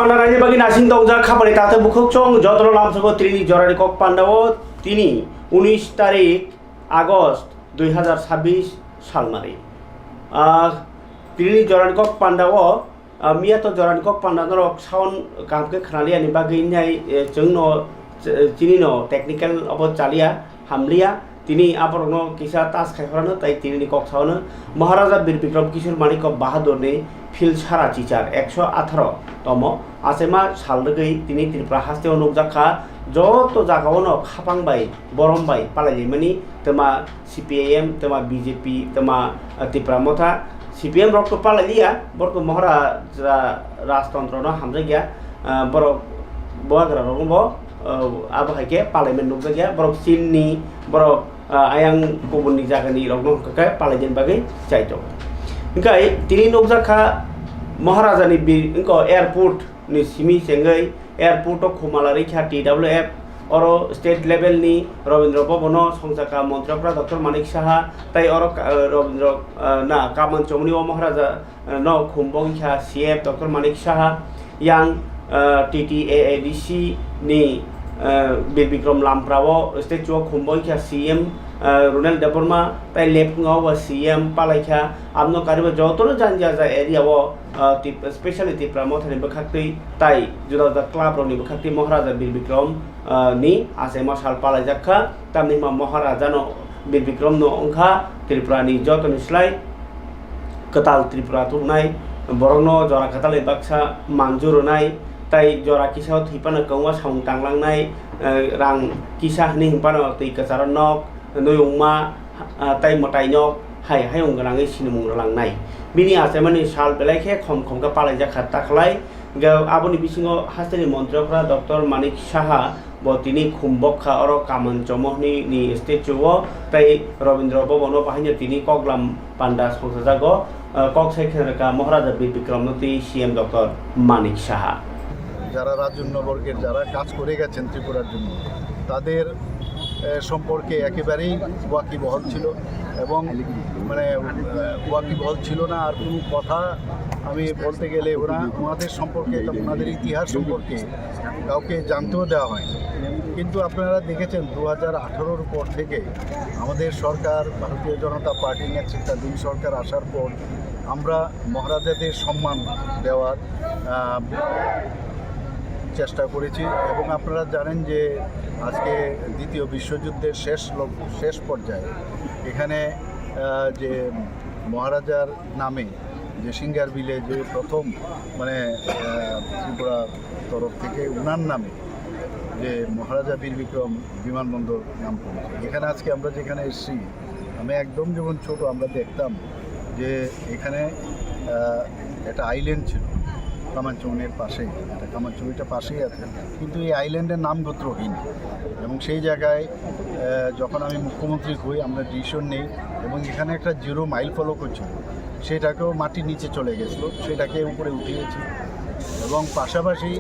পান্ডারানি বাকি নাসিং দংজা খাবারে তাতে বুখক চং যত্র লামসগো তিনি জরারি কক পান্ডাও তিনি 19 তারিখ আগস্ট 2026 সালমারি তিনি জরানি কক পান্ডাও মিয়া তো জরানি কক পান্ডা নরক সাউন কামকে খানালিয়া नि बागै नाय जोंनो चिनिनो टेक्निकल अब चालिया हामलिया তিনি আবরণ কিসা তাস খাইফরানো তাই তিনি কক সাউনো মহারাজা বীর বিক্রম কিশোর মানিক বাহাদুরনি ফিল সারা টিচার 118 তম আसेमा সালদগৈ তিনি ত্রিপুরা হাস্তেও নুকজাখা যত জাগাওনো খাপাংবাই বরমবাই পালাইমানি তেমা সিপিএম তেমা বিজেপি তেমা ত্রিপুরা মথা সিপিএম রক্ত পালাইলিয়া বরক মহারাজা রাজতন্ত্রনো হামজাগিয়া বরক বহাগ্রা রগমbo abahake parliament nukjagia borok chinni borok ayang kubunni jagani rokno kakai parliament bagai chaito ingkai tini nukjaka maharajani bir ingko airport ni simi sengai airport o khumalari kha TWF oro state level ni Robindra Bhobono Songchaka Montrokra Dr. Manik Saha tai oro Robindra na Kaman Chomni o Maharaja no khumbong kha CF Dr. Manik Saha yang TTAADC ni বীর Vikram লামপ্রাও stature খুম্বইখা CM রুনেল Debbarma তাই লেপগাঁও বা CM পালাইখা আমনো Karib যতনো জানজা যা এরিয়াও specially Tripura মথানি বখাক্তি তাই जुदा जुदा club रनि बखाक्ति महाराजा বীর বিক্রম नि आसेमा साल पालाइजाखा तामनि मा महाराजा नो বীর বিক্রম नो अंखा त्रिपुरानि जतनि स्लाय कताल त्रिपुरा तुनाय बरनो जरा कताल बाक्सा मानजुरनाय তাই জরা কিসাও থিপানো কংवा সাউং টাংলাंनाय রাং কিসা হনি হিপানো তৈ কাচারन नक नयंगमा তাই মটাই नक हाय हायं गनाङै सिनेमुं लांनाय बिनि आसेमानि साल बेलायखे खम खमका पालाइजा खाता खलाय आबनि बिसिङाव हास्टेनि मन्त्रिफ्रा डक्टर मानिक साहा बतिनि खुम्बखा अर कामन चमहनि नि स्टेचुओ ताई रवीन्द्र भवन बाहायनो तिनि कगलाम पान्डा संसाजागो কক साइखेरका महाराजा বীর বিক্রমতি সিএম ডক্টর মানিক সাহা যারা রাজন্যবর্গের যারা কাজ করে গেছেন ত্রিপুরার জন্য তাদের সম্পর্কে একেবারেই ওয়াকিবহল ছিল এবং মানে ওয়াকিবহল ছিল না আর কোনো কথা আমি বলতে গেলে ওনাদের সম্পর্কে ওনাদের ইতিহাস সম্পর্কে কাউকে জানতেও দেওয়া হয় কিন্তু আপনারা দেখেছেন 2018-র পর থেকে আমাদের সরকার ভারতীয় জনতা পার্টির নেতৃত্বাধীন সরকার আসার পর আমরা মহারাজাদের সম্মান দেওয়ার চেষ্টা করেছি এবং আপনারা জানেন যে আজকে দ্বিতীয় বিশ্বযুদ্ধের শেষ পর্যায়ে এখানে যে মহারাজার নামে যে সিঙ্গার বিলে যে প্রথম মানে ত্রিপুরা তরফ থেকে উনার নামে যে মহারাজা বীর বিক্রম বিমানবন্দর নাম করেছে এখানে আজকে আমরা যেখানে এসেছি আমি একদম যখন ছোট আমরা দেখতাম যে এখানে একটা আইল্যান্ড ছিল কামানচৌনের পাশেই এটা কামানচৌরিটা পাশেই আছে কিন্তু এই আইল্যান্ডের নাম গোত্রহীন এবং সেই জায়গায় যখন আমি মুখ্যমন্ত্রী হই আমরা ডিসিশন নেই এবং এখানে একটা জিরো মাইল ফলকও ছিল সেটাকেও মাটির নিচে চলে গেছিলো সেটাকে উপরে উঠিয়েছি এবং পাশাপাশি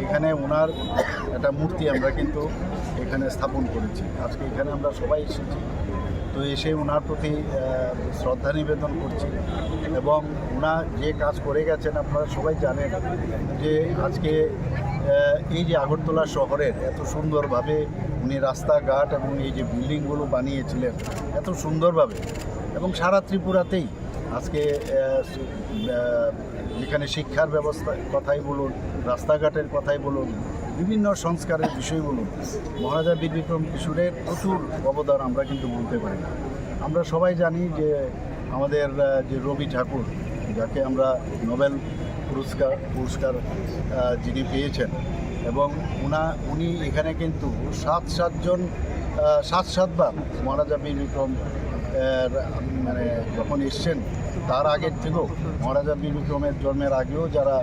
এখানে ওনার একটা মূর্তি আমরা কিন্তু এখানে স্থাপন করেছি আজকে এখানে আমরা সবাই এসেছি তো এসে ওনার প্রতি শ্রদ্ধা নিবেদন করছি এবং ওনা যে কাজ করে গেছেন আপনারা সবাই জানেন যে আজকে এই যে আগরতলা শহরের এত সুন্দরভাবে উনি রাস্তাঘাট এবং এই যে বিল্ডিংগুলো বানিয়েছিলেন এত সুন্দরভাবে এবং সারা ত্রিপুরাতেই আজকে যেখানে শিক্ষার ব্যবস্থার কথাই বলুন রাস্তাঘাটের কথাই বলুন বিভিন্ন সংস্কারের বিষয় বলুন মহারাজা বীর বিক্রম কিশোরের প্রচুর অবদান আমরা কিন্তু বলতে পারি না আমরা সবাই জানি যে আমাদের যে রবি ঠাকুর যাকে আমরা নোবেল পুরস্কার যিনি পেয়েছেন এবং উনি এখানে কিন্তু সাতবার মহারাজা বীর বিক্রম মানে যখন এসছেন তার আগের থেকেও মহারাজা বীর বিক্রমের জন্মের আগেও যারা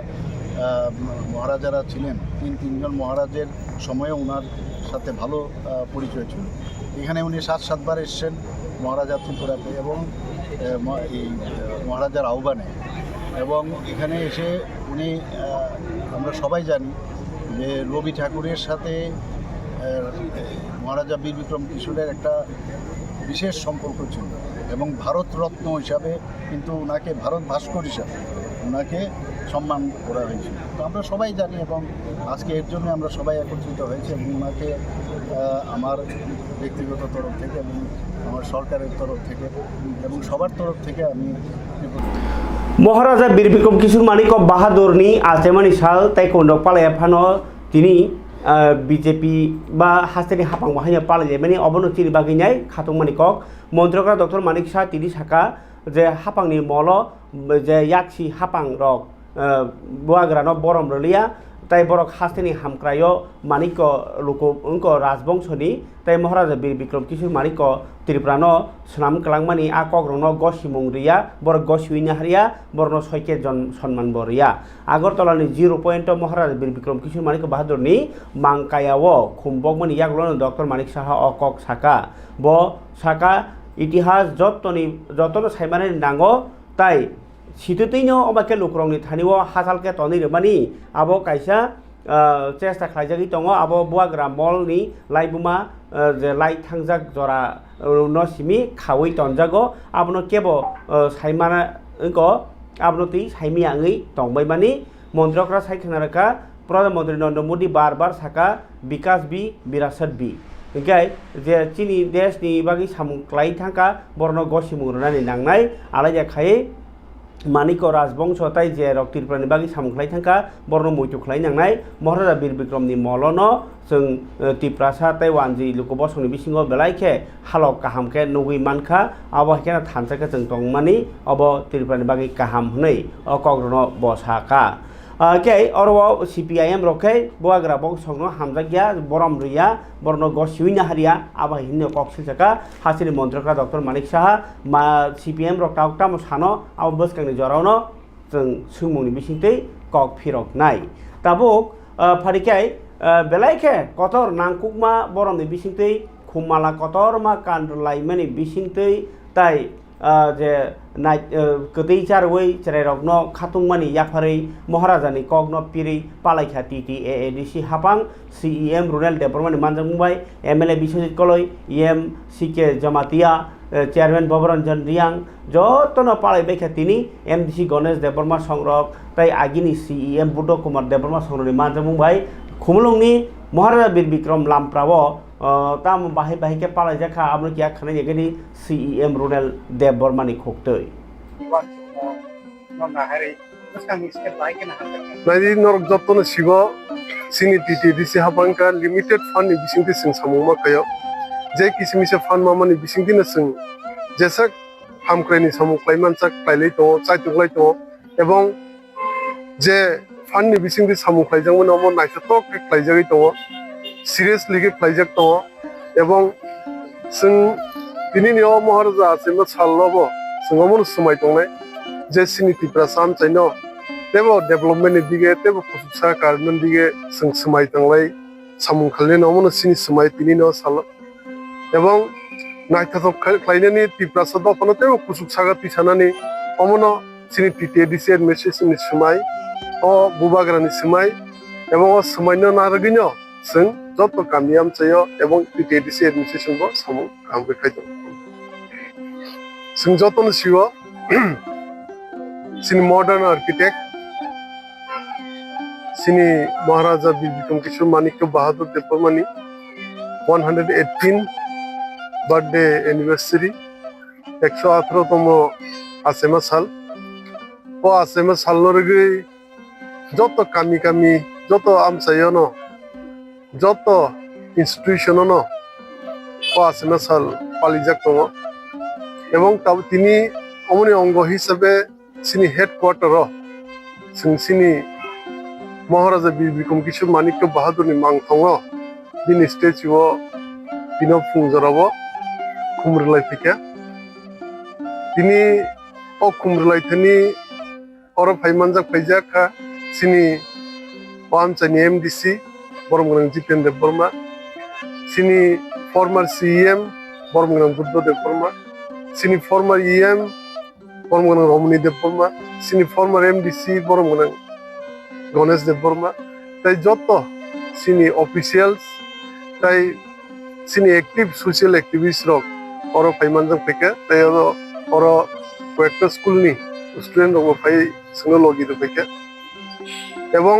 মহারাজারা ছিলেন তিনজন মহারাজের সময়ে ওনার সাথে ভালো পরিচয় ছিল এখানে উনি সাতবার এসছেন মহারাজা ত্রিপুরাতে এবং এই মহারাজার আহ্বানে এবং এখানে এসে উনি আমরা সবাই জানি যে রবি ঠাকুরের সাথে মহারাজা বীর বিক্রম কিশোরের একটা বিশেষ সম্পর্ক ছিল এবং ভারত রত্ন হিসাবে কিন্তু ওনাকে ভারত ভাস্কর হিসাবে ওনাকে সম্মান করা হয়েছিল। তো আমরা সবাই জানি এবং আজকে এর জন্য আমরা সবাই একত্রিত হয়েছি এবং ওনাকে আমার ব্যক্তিগত তরফ থেকে এবং আমার সরকারের তরফ থেকে এবং সবার তরফ থেকে আমি মহারাজা বীর বিক্রম কিশোর মানিক বাহাদুরনি আজেমানি সাল তাইকন্ড পালায়া ফানো তিনি বিজেপি বা হাস্তেনি হাপাং বাহাইয়া পালাইলে মানে অবনতির বাগিনাই খাতং মানিকক মন্ত্রকরা ডক্টর মানিক শাহ তিনি সাকা যে হাপাংনি মল যে ইয়াকসি হাপাং রক বুয়াগ্রানো বরম রলিয়া তাই বরক হাস্তেনি হামক্রায় মানিক লোক উনক রাজবংশনি তাই মহারাজা বীর বিক্রম কিশোর মানিক ত্রিপুরানো স্নাম কালাংমানি আ কগ্রনো গসিমুং রিয়া বর গসুইনা হারিয়া বরনো সৈকে জন সম্মান বরিয়া আগরতলানি 0 পয়েন্ট মহারাজা বীর বিক্রম কিশোর মানিক বাহাদুরনি মাংকায়াও খুমবকমানি ইয়াগলনো ডক্টর মানিক সাহা অকক সাকা ব সাকা ইতিহাস যতন সাইমানে নাঙ্গো তাই সিতুতैनो अबाके लुक्रंनि थानिओ हासालके तनिरमानि आबो कायसा चेष्टा खालायजागि दङ आबो बुवाग्रा मलनि लाइबुमा जे लाइट थांजाक जरा न सिमि खावै तनजागो आबनो केबो साइमाना इंको आबनो ति साइमियाङै तंबायमानि मन्त्रकरा साइखनारका प्रधानमन्त्री नरेन्द्र मोदी बार साका विकास बि विरासत बि ओंखाय जे चीनी देशनि बागै सामुख्लाय थांका बरनो गसिमुरनानै नांनाय आलायजाखायै मानिक राजबंश ताई जे रक त्रिपुरानि बागै सामुख्लाय थांका बरनो मैथुख्लाय नांनाय महाराजा बीर बिक्रमनि मलनो जों तिप्रासा ताई वानजि लुकबसंनि बिसिङाव बेलायखे हालक काहामके नुगै मानखा आबो हेकेना थानसाके जों तंमानि अबो त्रिपुरानि बागै काहाम हनै अकग्रनो बसाका के अरव CPIM रखे बुवाग्रा बंशनो हामजागिया बरम रिया बरनो गसिउइना हारिया आबा हिन्नो कक्सिलजाका हासिनि मन्त्रकरा डक्टर मानिक साहा मा CPIM रक्टाउक्टा सानो आबो बसकांनि जरावनो जों सुमुंनि बिसिंतै कक फिरक नाय ताबुक फारिखाय बेलायखे कतर नांकुकमा बरमनि बिसिंतै खुमाला कतरमा कान्डलाइमानि बिसिंतै ताई जे नाइ कतैचार वै चेराइरकनो खातुंमानि याफारै महाराजानि कग्न पिरै पालायखा TTAADC हापां CEM रुरेल डेभलपमेन्ट मानजांबाय MLA Biswajit Kalai EM CK Jamatia chairman Bhabaranjan Reang जतनो पालायबायखा तिनि MDC गणेश देबर्मा संरक ताई आगिनि CEM बुद्ध कुमार देबर्मा संरकनि मानजांबाय खुमलुंनि महाराजा बीर बिक्रम लामप्रावो ताम बाहाय बाहायके पालायजाखा आबनो किया खानाय जेगेनि CEM रुरेल देव बर्मानि खोक्तै नाइदि नरक जतन सिगो सिनि TTADC हाबांका लिमिटेड फंड बिसिंति सिं सामुमा कायो जे किसिमिसे फंड मामानि बिसिंतिनो सिं जेसा हामक्रायनि सामुक्लाय मानसा क्लायलै दङ चाइतुक्लाय दङ एबं जे फंडनि बिसिंति सामुक्लाय जों नमो नायथाथक क्लायजागै दङ सिरियसलि क्लायजाक दङ एबं जों दिनैनियाव महाराजा आसेमा साललाबो जोंमोन समाय दंनाय जे सिनि तिप्रा साम चाइनो तेबो डेभलपमेन्टनि दिगे तेबो खुसुसा कारमेन दिगे जों समाय दंलाय सामुं खालनि नमोन सिनि समाय दिनैनियाव साल एबं नायथाथक क्लायनानि तिप्रा सादा फनो तेबो खुसुसा तिसानानि अमनो सिनि TTADC एडमिनिस्ट्रेशननि समाय अ बुबाग्रानि समाय एबं अ समायनो नारगिनो जों जत गामियाम चायो एबं TTADC एडमिनिस्ट्रेशन बो सामुं खामबे खायदों जों जतन सिगो सिनि मॉडर्न आर्किटेक्ट सिनि महाराजा बीर बिक्रम किशोर मानिक बहादुर देवबर्मानि 118 बर्थडे एनिवर्सरी 118तम आसेमा साल ओ आसेमा साल नरगै जत कामी कामी जत आमचायोनो जत इन्स्टिट्यूशननो ओ आसेमा साल पालिजाक दङ एवं तब तिनी अमनि अंग हिसाबै सिनि हेडक्वार्टर सिनि महाराजा बीर बिक्रम किशोर मानिक बाहादुरनि मांथाव बिनि स्टेचुआव बिनो फुंजरावो खुमरलाय फैखा तिनी अ खुमरलायथनि अर फाइमानजाक फैजाखा सिनि पामचानि MDC बरमगोनां जितेन देबबर्मा सिनि फर्मार CEM बरमगोनां बुद्ध देबबर्मा सिनि फर्मार EM बरमगोनां रमनी देबबर्मा सिनि फर्मार MDC बरमगोनां गणेश देबबर्मा ताई जत सिनि ऑफिशियल्स ताई सिनि एक्टिव सोशल एक्टिविस्ट रक और फाइमानजों फैके ताई और कয়েকটা स्कूलनि स्टूडेंट रक फाइ संग लगी फैके এবং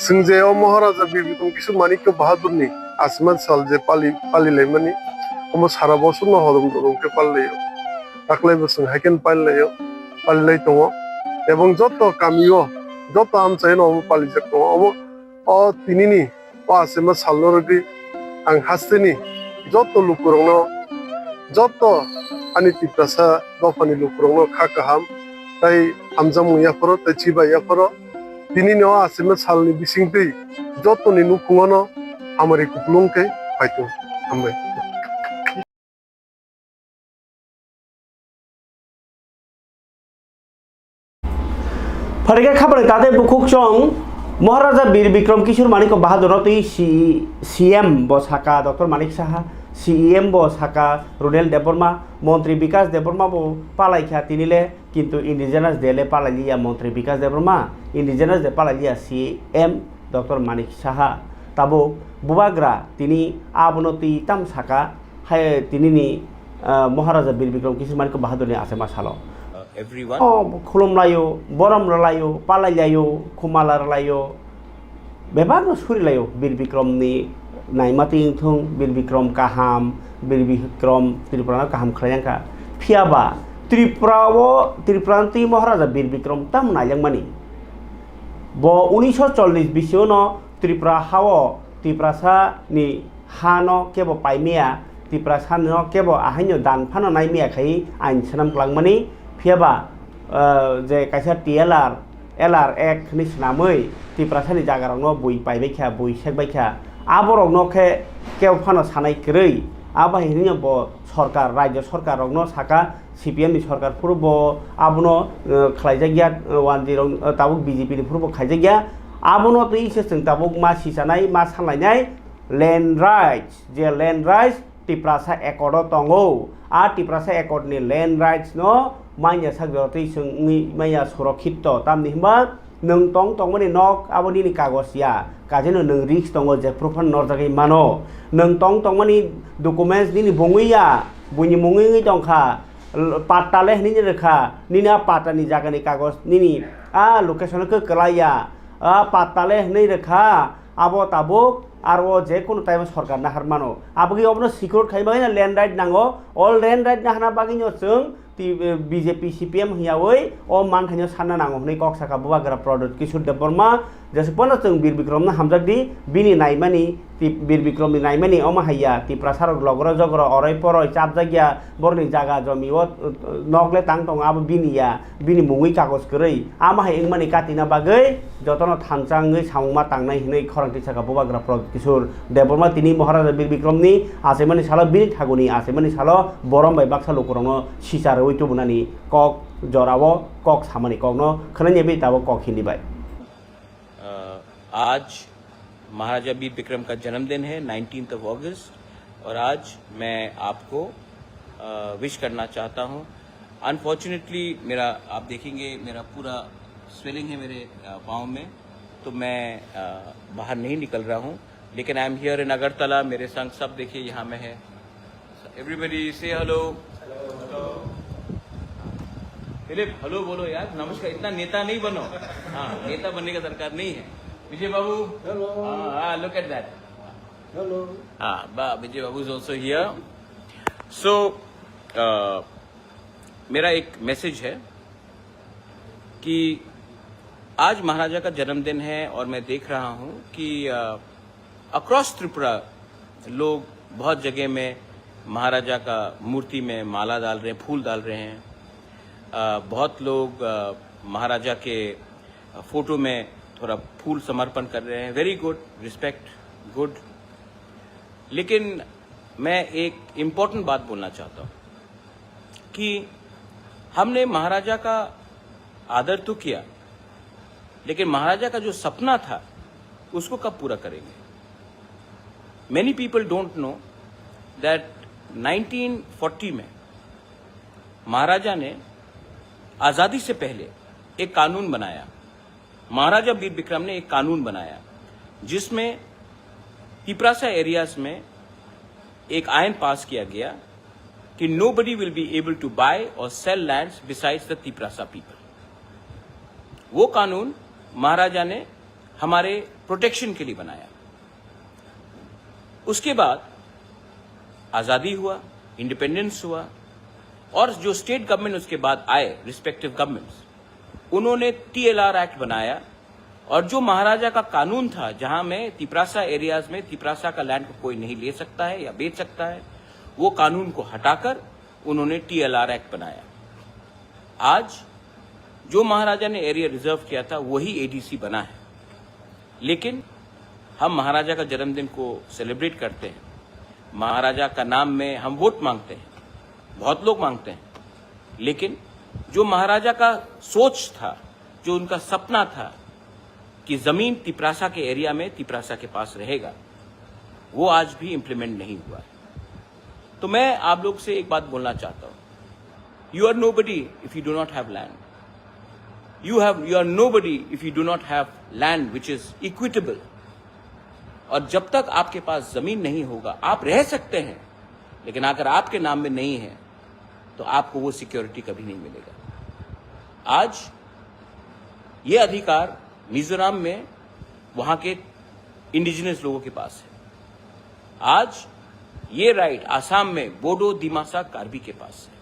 जों जे महाराजा बीर बिक्रम किशोर माणिक्य बाहादुरनि आसिमान साल जे पालिलाय माने हम सारा बसर हरम दरंके पालिलायो दाख्लैबो जों हाइकेन पालिलाय दङ এবং যত কামিও যত আমচাই নম পালিজাক দङ অ তিনিনি অ आसिमान सालनरगि आं हास्तेनि যত লুকুরংনো যত आनि तिप्रासा दफानि लुकुरंनो खा गाहाम ताई हामजामुयाफोर ताई चिबायाफोर दिनै न'आ आसिमा सालनि बिसिंदै जतनि नुखुङानो आमारि कुप्लुंकै फायतुं हामबाय फरिगे खबर ताते बुकुक चों महाराजा बीर विक्रम किशोर माणिक्य बाहादुर तै सीएम बसाका डॉक्टर माणिक साहा सीएम बसाका रुडेल देबबर्मा मंत्री विकास देबबर्मा बो पालाइखा तिनिले किंतु इंडिजिनास देले पालाइलिया मंत्री विकास देबबर्मा इंडिजिनास दे पालाइलिया सीएम डॉक्टर माणिक साहा ताबो बुबाग्रा तिनी आबनति ताम साका हाय तिनिनि महाराजा बीर विक्रम किशोर माणिक्य बाहादुरनि आसेमा सालो everyone. खुलुमलायो बरम लायो पालाइलायो खुमाला लायो बेबागनो सुरिलायो बीर विक्रमनि नायमाति थुं बीर विक्रम काहाम बीर विक्रम त्रिपुरा काहाम खलायंका फियाबा त्रिपुरांति महाराजा बीर विक्रम ताम नायलंमानि ब 1940 बिसियोनो त्रिपुरा हाव त्रिपुरासा नि हानो केबो पाइमिया त्रिपुरासा नो केबो आहायनो दानफानो नायमिया खाय आइन सनाम क्लांमानि फियाबा जे कायसा टीएलआर एलआर एक नि सनामै त्रिपुरासानि जागारावनो बुइ पाइबायखा बुइ सेकबायखा आबरगनो केव फानो सानाय करै आबाहिनि ब सरकार राज्य सरकारनो साका सीपीएम नि सरकार फुरब आबनो खलायजागिया 10 ताबुक बीजेपी नि फुरब खायजागिया आबनो तै सेसं ताबुक मा सिसानाय मा सानलायनाय लैंड राइट्स जे लैंड राइट्स त्रिपुरासा एकर्ड दङो आ त्रिपुरासा एकर्ड नि लैंड राइट्स नो माइया सागरतै जोंनि माइया सुरक्षित तामनि हबा नों तंमनि नक आबनि नि कागजया काजेनो नों रिक्स दङ जे प्रुफन नरजागै मानो नों तंमनि डकुमेन्ट्स नि बङैया बुनि मुङै दंखा पाट्टाले नि रेखा निना पाट्टानि जागानि कागज निनि आ लोकेशनखौ कलाया आ पाट्टाले नै रेखा आबो ताबुक आरो जे कोनो टाइम सरकार ना हारमानो आबगि अबनो सिक्योर खाइबाय ना लैंड राइट नांगो ऑल लैंड राइट ना हाना बागिनो जों बीजेपी सीपीएम हियावै ओ मान थाइनो सानना नांगो नै कक साका बुवाग्रा प्रोडक्ट किशोर देबबर्मा जेसेपन जों बीर विक्रम ना हामजागदि बिनि नायमानि बीर विक्रम नि नायमानि अमा हाइया त्रिपुरासार लगरा जगरा अराय परय चाप जागिया बरनि जागा जमिओ नगले तां दं आबो बिनिया बिनि मुङै कागज करै आमा हाय इंमानि काटिना बागै जतन थांचाङै सावमा तांनाय हिनै खरंति साका बुवाग्रा प्रोडक्ट किशोर देबबर्मा तिनि महाराजा बीर विक्रम नि आसेमानि साला बिनि थागुनि आसेमानि साला बरम बाय बाक्सा लोकरनो सिसार ओइतो बुनानि कक जरावो कक सामानि ककनो खनने बे ताबो कक हिनिबाय आज महाराजा बीर विक्रम का जन्मदिन है 19th of August और आज मैं आपको विश करना चाहता हूँ। अनफॉर्चुनेटली मेरा आप देखेंगे मेरा पूरा स्वेलिंग है मेरे पाँव में तो मैं बाहर नहीं निकल रहा हूँ लेकिन I am here in Agartala मेरे संग सब देखिए यहाँ में है एवरीबडी से हेलो फिलिप हेलो बोलो यार नमस्कार इतना नेता नहीं बनो हाँ नेता बनने का दरकार नहीं है Vijay babu hello look at that hello हाँ Vijay babu is also here so मेरा एक मैसेज है कि आज महाराजा का जन्मदिन है और मैं देख रहा हूँ कि अक्रॉस त्रिपुरा लोग बहुत जगह में महाराजा का मूर्ति में माला डाल रहे हैं फूल डाल रहे हैं बहुत लोग महाराजा के फोटो में थोड़ा फूल समर्पण कर रहे हैं वेरी गुड रिस्पेक्ट गुड लेकिन मैं एक इम्पोर्टेंट बात बोलना चाहता हूँ कि हमने महाराजा का आदर तो किया लेकिन महाराजा का जो सपना था उसको कब पूरा करेंगे many people don't know that 1940 में महाराजा ने आज़ादी से पहले एक कानून बनाया महाराजा बीर विक्रम ने एक कानून बनाया जिसमें तिपरासा एरियाज में एक आयन पास किया गया कि nobody will be able to buy or sell lands besides the Tiprasa people। वो कानून महाराजा ने हमारे प्रोटेक्शन के लिए बनाया। उसके बाद आजादी हुआ, इंडिपेंडेंस हुआ, और जो स्टेट गवर्नमेंट उसके बाद आए, रिस्पेक्टिव गवर्नमेंट्स, उन्होंने TLR एक्ट बनाया। और जो महाराजा का कानून था, जहां में तिपरासा एरियाज में तिपरासा का लैंड को कोई नहीं ले सकता है या बेच सकता है, वो कानून को हटाकर उन्होंने TLR एक्ट बनाया। आज जो महाराजा ने एरिया रिजर्व किया था वही ADC बना है। लेकिन हम महाराजा का जन्मदिन को सेलिब्रेट करते हैं, महाराजा का नाम में हम वोट मांगते हैं, बहुत लोग मांगते हैं, लेकिन जो महाराजा का सोच था, जो उनका सपना था कि जमीन तिपरासा के एरिया में तिपरासा के पास रहेगा, वो आज भी इंप्लीमेंट नहीं हुआ है। तो मैं आप लोग से एक बात बोलना चाहता हूं, you are nobody if you do not have land, you are nobody if you do not have land which is equitable. और जब तक आपके पास जमीन नहीं होगा, आप रह सकते हैं, लेकिन अगर आपके नाम में नहीं है तो आपको वो सिक्योरिटी कभी नहीं मिलेगा। आज ये अधिकार मिजोरम में वहां के इंडिजिनस लोगों के पास है। आज ये राइट आसाम में बोडो, दिमासा, कार्बी के पास है।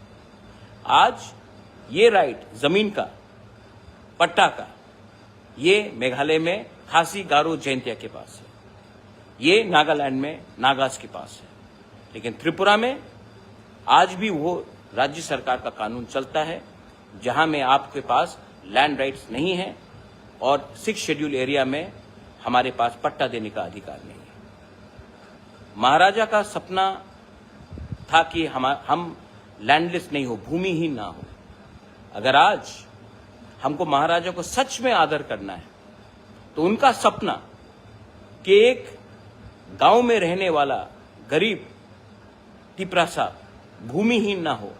आज ये राइट जमीन का, पट्टा का, ये मेघालय में खासी, गारो, जैंतिया के पास है, ये नागालैंड में नागास के पास है। लेकिन त्रिपुरा में आज भी वो राज्य सरकार का कानून चलता है, जहां में आपके पास लैंड राइट्स नहीं है और 6 शेड्यूल एरिया में हमारे पास पट्टा देने का अधिकार नहीं है। महाराजा का सपना था कि हम लैंडलेस नहीं हो, भूमिहीन ना हो। अगर आज हमको महाराजा को सच में आदर करना है, तो उनका सपना कि एक गांव में रहने वाला गरीब तिपरासा भूमिहीन ना हो,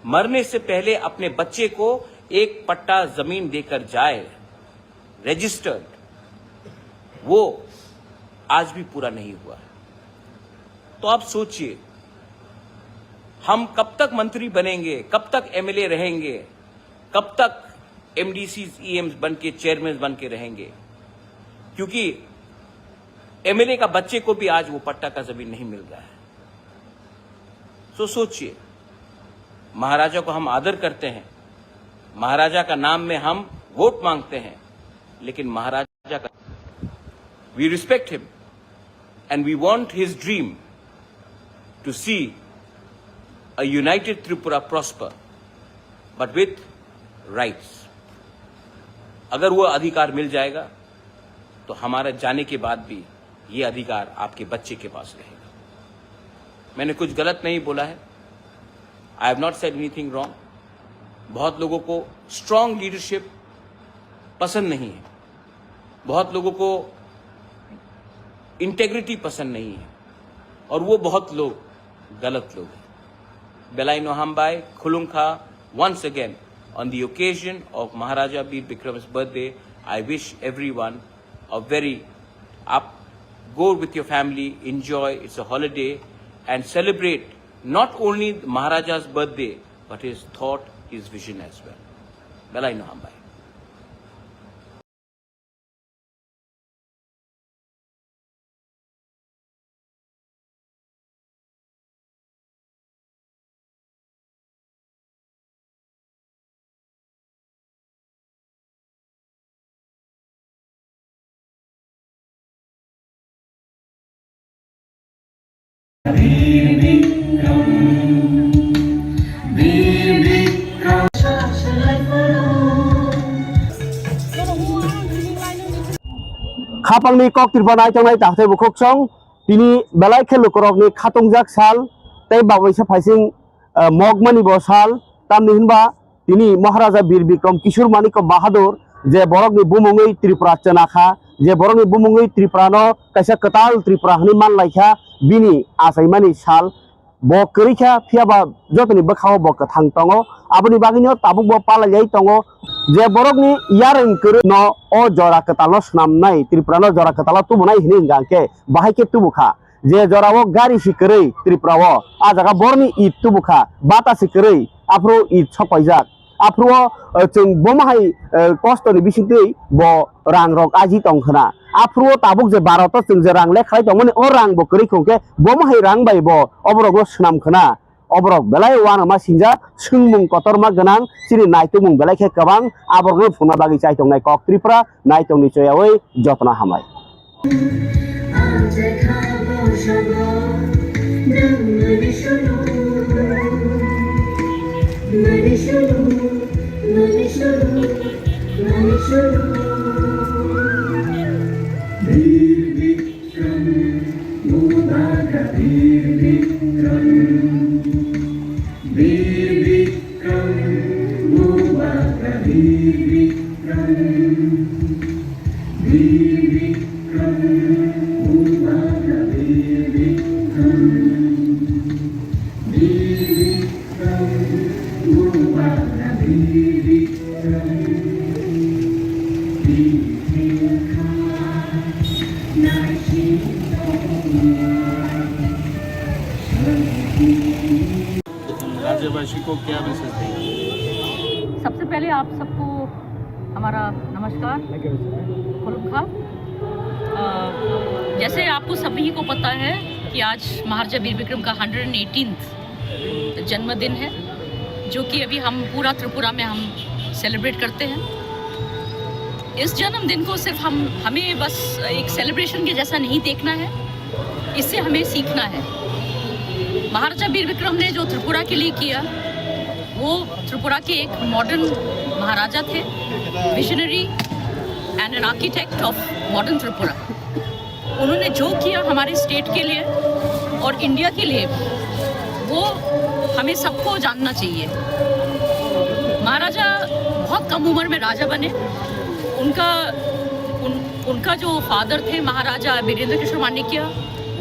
मरने से पहले अपने बच्चे को एक पट्टा जमीन देकर जाए, रजिस्टर्ड, वो आज भी पूरा नहीं हुआ है। तो आप सोचिए, हम कब तक मंत्री बनेंगे, कब तक MLA रहेंगे, कब तक MDCs, EMs बन के, चेयरमैन बन के रहेंगे, क्योंकि MLA का बच्चे को भी आज वो पट्टा का जमीन नहीं मिल रहा है। तो सोचिए, महाराजा को हम आदर करते हैं, महाराजा का नाम में हम वोट मांगते हैं, लेकिन महाराजा का we respect him and we want his dream to see a united Tripura prosper, but with rights. अगर वो अधिकार मिल जाएगा तो हमारे जाने के बाद भी ये अधिकार आपके बच्चे के पास रहेगा। मैंने कुछ गलत नहीं बोला है, I have not said anything wrong. बहुत लोगों को स्ट्रांग लीडरशिप पसंद नहीं है, बहुत लोगों को इंटेग्रिटी पसंद नहीं है, और वो बहुत लोग गलत लोग हैं। Belai Nohambai, Khulungkha, once again, on the occasion of Maharaja Bir Bikram's birthday, I wish everyone a very go with your family, enjoy, it's a holiday, and celebrate not only Maharaja's birthday, but his thought, his vision as well. Belai Nohambai. Khapangni kok tirbanai changnai tahte bukhok chong tini belai khelu korokni khatongjak sal tei bawaisa phaising mogmani bo sal tamni hinba tini Maharaja Bir Bikram Kishore Manikya Bahadur je borokni bumungui Tripura chanakha je borokni bumungui Tripura no kaisa katal Tripura hani manlaikha bini asaimani sal bo kerikha phiaba jotoni bakhao bo kathang tongo aboni bagini tabuk bo palajai tongo je borokni yareng kere no o jora ketalo snamnai Tripura no jora ketalo tubunai hini gangke bahai ke tubukha je jora o gari sikerei Tripura o a jaga borni it tubukha bata sikerei afro it chopaijak afro chung bomahai cost ni bisintui bo rang rok aji tongkhana afro tabuk je barato chung je rang lekhai tongmani o rang bo kri khongke bomahai rang bai bo oborok bo snam khana oborok belai wana ma sinja sungmung kotorma ganang chini naitumung belai khe kabang aborok phuna bagi chai tongnai kok tripura naitung ni choyawai jotna hamai राज्यवासी को क्या message देंगे? सबसे पहले आप सबको हमारा नमस्कार खुलखा। जैसे आपको सभी को पता है कि आज महाराजा वीर विक्रम का 118th जन्मदिन है, जो कि अभी हम पूरा त्रिपुरा में हम सेलिब्रेट करते हैं। इस जन्मदिन को सिर्फ हमें बस एक सेलिब्रेशन के जैसा नहीं देखना है, इससे हमें सीखना है। महाराजा वीर विक्रम ने जो त्रिपुरा के लिए किया, वो त्रिपुरा के एक मॉडर्न महाराजा थे, visionary and an architect of modern Tripura. उन्होंने जो किया हमारे स्टेट के लिए और इंडिया के लिए, वो हमें सबको जानना चाहिए। महाराजा बहुत कम उम्र में राजा बने। उनका जो फादर थे महाराजा वीरेंद्र किशोर माणिक्य,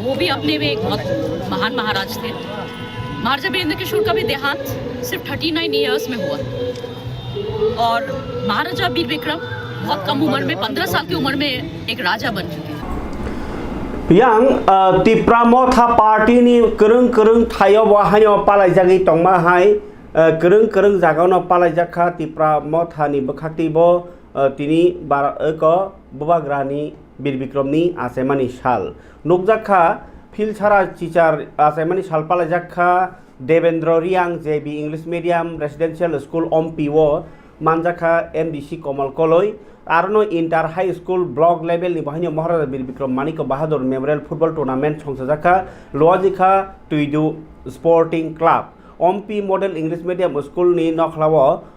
वो भी अपने में एक बहुत महान महाराज थे। महाराजा वीरेंद्र किशोर का भी देहांत सिर्फ 39 ईयर्स में हुआ और महाराजा वीर विक्रम बहुत कम उम्र में 15 साल की उम्र में एक राजा बन चुके। yang tipra motha party ni kereng kereng thayo bahanyo palai jagi tongma hai kereng kereng jagano palai jakha tipra motha ni bakhakti bo tini bar ko bubagrani bir bikromni asemani sal nukjakha filchara teacher asemani sal palai jakha devendra riang jb english medium residential school ompi wo manjakha mdc komal koloi आरो inter high school block level नि बहायनो Maharaja Bir Bikram Manikya Bahadur memorial football tournament संसजाखा लजिखा Tuidu sporting club Ompi model English medium school नि नखलाव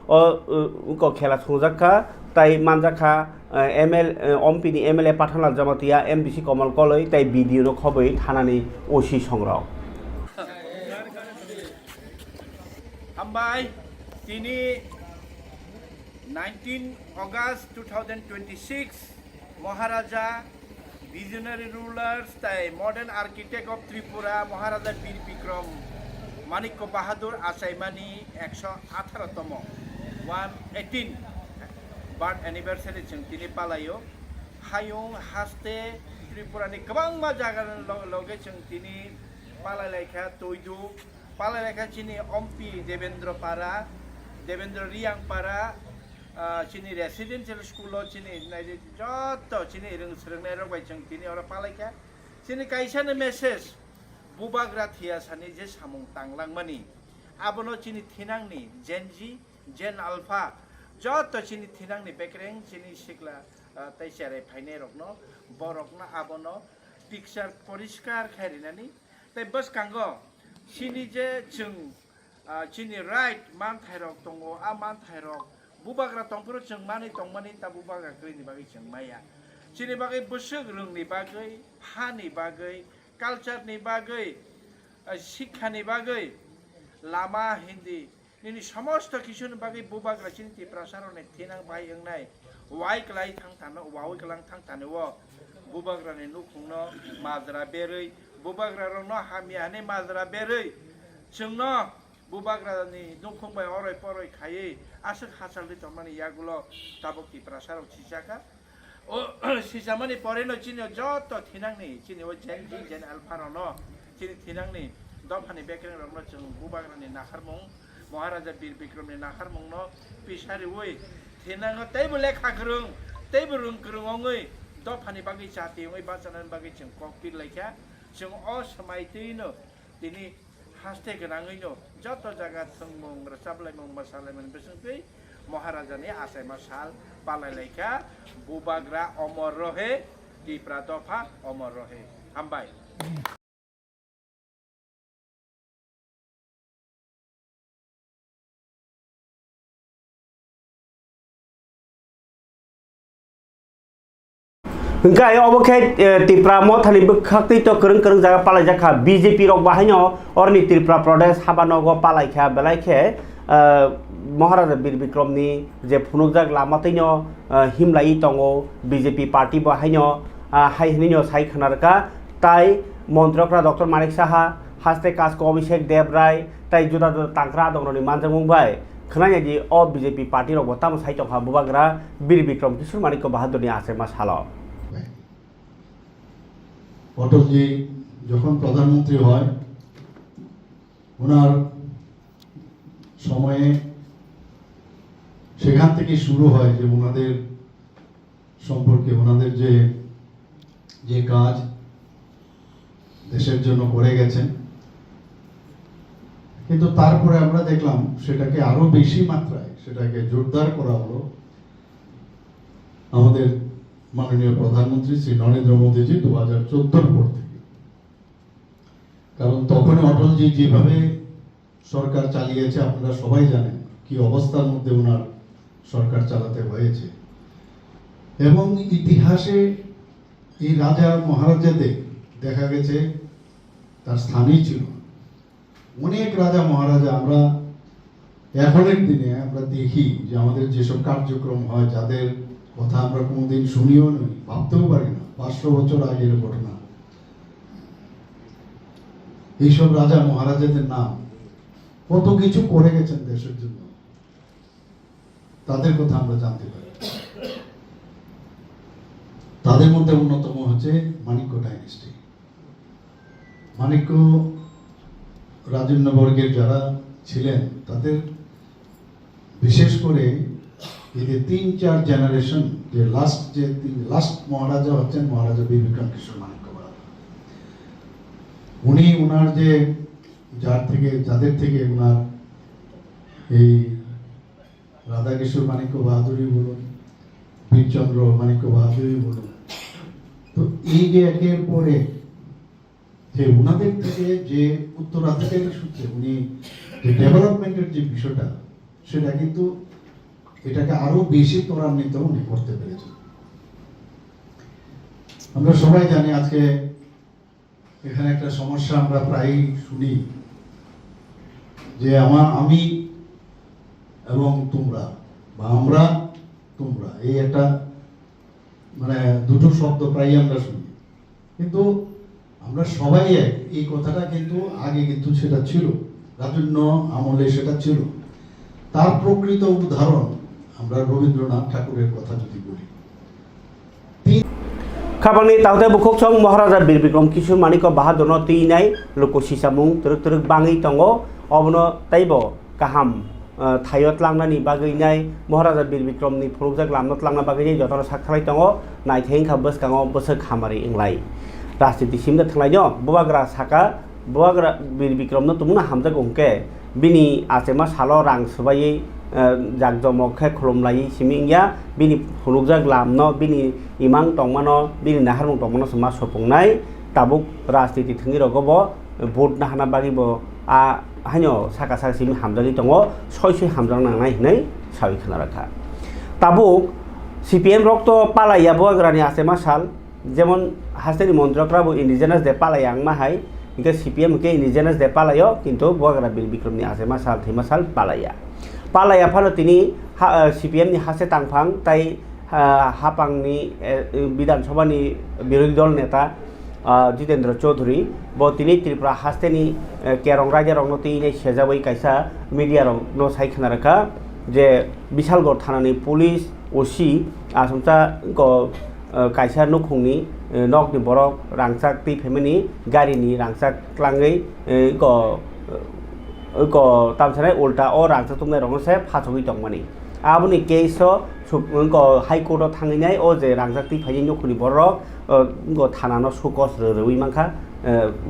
को खेला संसजाखा ताई मानजाखा एमएल ओमपी नि एमएलए पाठानलाल जमातिया एमडीसी कमल कलई ताई वीडियो न खबै थानानि ओसी संग्रह हामबाय तिनी 19 August 2026 Maharaja visionary rulers tai modern architect of Tripura Maharaja Veer Vikram Manikya Bahadur Asaimani 118 tomo 118 birth anniversary जों दिनै पालायो हायुं हास्ते Tripura ni गोबां मा जागा लगे जों दिनै पालायलायखा तोयदु पालायलायखा चिनि ओमपी देवेंद्र रियांग पारा चिनी रेसिडेंशियल स्कूल चिनी जत चिनी रोंनाय रबाय जों दिनै अरा पालायखा चिनी कायसानो मेसेज बुबाग्रा थिया सानि जे सामुं तांलांमानि आबनो चिनी थिनांनि जेनजी जेन अल्फा जत चिनी थिनांनि बेकरें चिनी सिगला ताइसारे फाइनाय रकनो बरकनो आबनो पिक्चार परिष्कार खारिनानि ताइ बस कांगो चिनी जे जों चिनी राइट मान थायरक दंगो आ मान थायरक बुबाग्रा तंफोर जों माने तंमानि ता बुबाग्रा ग्रेनि बागै जों माया चिनि बागै बोसोग रोंनि बागै हानि बागै कालचारनि बागै शिक्षानि बागै लामा हिंदी नि समस्त किसुनि बागै बुबाग्रा चिनि प्रसारने थिनां बाय एंनाय वाइ क्लाइ थांथानो वाइ क्लां थांथानो व बुबाग्रानि नुखुंनो माजरा बेरै बुबाग्रा रंनो हामियाने माजरा बेरै जोंनो बुबाग्रानि नुखुंबाय अराय पराय खायै आसक हासालनि तमानि यागुलो ताबकति प्रसारक सिजाका ओ सिजामानि परेनो चिनि जत थिनांनि चिनि ओ जेन अल्फारनो चिनि थिनांनि दफानि बेकरें रंनो जों बुबाग्रानि नाखारमुं महाराजा बीर बिक्रमनि नाखार मंनो पिसारि वै थेनाङो तैबो लेखा गोरों तैबो रों गोरोङै दफानि बागै जातिङै बाचानानि बागै जों ककपिट लायखा जों असमायतैनो दिनै हास्ते गोनाङैनो जत जायगा थोंमुं रोजाबलायमुं मोसालायमोन बेसोंखै महाराजानि आसामा साल पालायलायखा बुबाग्रा अमर रहे दिप्रा दफा अमर रहे हामबाय Hingga ya oboke Tripura mo thani bkhakti to kereng jaga palai jaka BJP rok bahaino orni Tripura Pradesh habanogo palai kha belai khe Maharaja Bir Bikromni je phunukjak lamateino himlai tongo BJP party bahaino haihino sai khanarka tai montrokra Dr. Manik Saha haste kasko Abhishek Dev Rai tai juda tangkra dongroni manjamung bai khana ji o BJP party rok botam sai tongha bubagra Bir Bikrom Kishor Manik ko bahadurni ase mas halo Atalji যখন প্রধানমন্ত্রী হয় ওনার সময়ে সেখান থেকে শুরু হয় যে ওনাদের সম্পর্কে ওনাদের যে কাজ দেশের জন্য করে গেছেন কিন্তু তারপরে আমরা দেখলাম সেটাকে আরো বেশি মাত্রায় সেটাকে জোরদার করা হলো আমাদের মাননীয় প্রধানমন্ত্রী শ্রী নরেন্দ্র মোদীজি 2014 পর থেকে কারণ তখন অটলজি যেভাবে সরকার চালিয়েছে আপনারা সবাই জানেন কি অবস্থার মধ্যে ওনার সরকার চালাতে হয়েছে এবং ইতিহাসে এই রাজা মহারাজাদের দেখা গেছে তার স্থানই ছিল অনেক রাজা মহারাজা আমরা এখনের দিনে আমরা দেখি যে আমাদের যেসব কার্যক্রম হয় যাদের কথা আমরা কোনোদিন শুনিও নই ভাবতেও পারি না 500 বছর আগের ঘটনা এইসব রাজা মহারাজাদের নাম কত কিছু করে গেছেন দেশের জন্য তাদের কথা আমরা জানতে পারি তাদের মধ্যে অন্যতম হচ্ছে মানিক্য ডাইনেস্টি মানিক্য রাজন্যবর্গের যারা ছিলেন তাদের বিশেষ করে এই যে 3-4 জেনারেশন যে লাস্ট মহারাজা হচ্ছেন মহারাজা বীর বিক্রম কিশোর মানিক্য বাহাদুর উনি ওনার যে যাদের থেকে ওনার এই রাধাকিশোর মানিক্য বাহাদুরই বলুন বীরচন্দ্র মানিক্য বাহাদুরই বলুন তো এই যে একের পরে যে ওনাদের থেকে যে উত্তরাধিকারের সূত্রে উনি যে ডেভেলপমেন্টের যে বিষয়টা সেটা কিন্তু এটাকে আরো বেশি ত্বরান্বিত উনি করতে পেরেছেন আমরা সবাই জানি আজকে এখানে একটা সমস্যা আমরা প্রায়ই শুনি যে আমি এবং তোমরা বা আমরা তোমরা এই একটা মানে দুটো শব্দ প্রায়ই আমরা শুনি কিন্তু আমরা সবাই এক এই কথাটা কিন্তু আগে কিন্তু সেটা ছিল রাজন্য আমলে সেটা ছিল তার প্রকৃত উদাহরণ আমরা রবীন্দ্রনাথ ঠাকুরের কথা যদি বলি Kabangni tawte bukhok chong Maharaja Bir Bikrom Kishor Manikko Bahadur no tinai loko sisamung teruk bangi tongo obono taibo kaham thayot langnani baginai Maharaja Bir Bikrom ni phurukjak lamnot langna baginai jotoro sakthalai tongo naitheng kha boskango bosok khamari inglai rajniti simda thanglai no bubagra saka bubagra Bir Bikrom no tumuna hamjak ongke bini asema salo rang subai jakjomok khe khulumlai simingya bini phurukjak lamno bini imang tongmano bini naharmung tongmano sema sopungnai tabuk rajniti thungi rogobo vote nahana bagibo a haino saka saka simi hamjali tongo soi hamjang nangnai hinai sawi khana rakha tabuk CPM rok to palaya buagrani asema sal jemon hasteni montrokrabo indigenous de palayang mahai ingke CPM ke indigenous de palayo kintu buagra Bir Bikromni asema sal thima sal palaya phano tini CPM ni hase tangphang tai hapangni Bidhan Sabha ni birodhi dol neta Jitendra Chaudhary bo tini Tripura hasteni kerong raja rong no tini sejabai kaisa media rong no sai khana rakha je Bishalgor thanani police OC asumsa ko kaisa nukhungni nokni borok rangchak ti family gari ni rangchak klangai ko tamsare ulta o rangsa tumne rong se phachogui tongmani aboni case haikot thanginai o je rangjak ti phaiye nyokuni borok thanano sukos roi mangkha